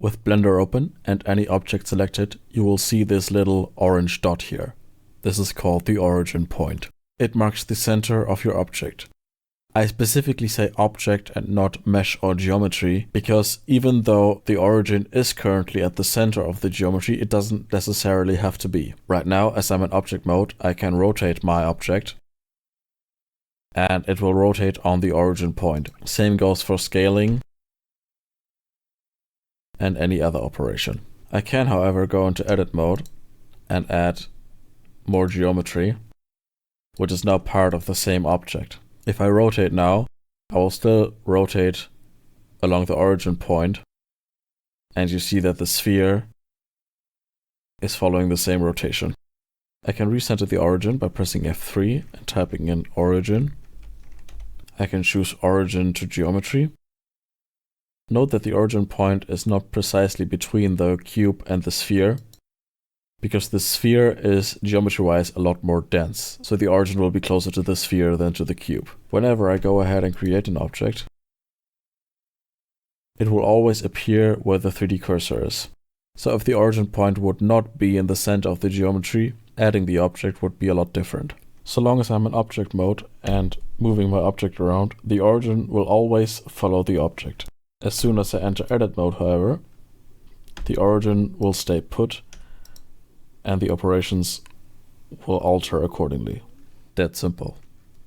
With Blender open and any object selected, you will see this little orange dot here. This is called the origin point. It marks the center of your object. I specifically say object and not mesh or geometry because even though the origin is currently at the center of the geometry, it doesn't necessarily have to be. Right now, as I'm in object mode, I can rotate my object and it will rotate on the origin point. Same goes for scaling and any other operation. I can, however, go into edit mode and add more geometry, which is now part of the same object. If I rotate now, I will still rotate along the origin point, and you see that the sphere is following the same rotation. I can recenter the origin by pressing F3 and typing in origin. I can choose origin to geometry. Note that the origin point is not precisely between the cube and the sphere, because the sphere is geometry-wise a lot more dense, so the origin will be closer to the sphere than to the cube. Whenever I go ahead and create an object, it will always appear where the 3D cursor is. So if the origin point would not be in the center of the geometry, adding the object would be a lot different. So long as I'm in object mode and moving my object around, the origin will always follow the object. As soon as I enter edit mode, however, the origin will stay put and the operations will alter accordingly. That simple.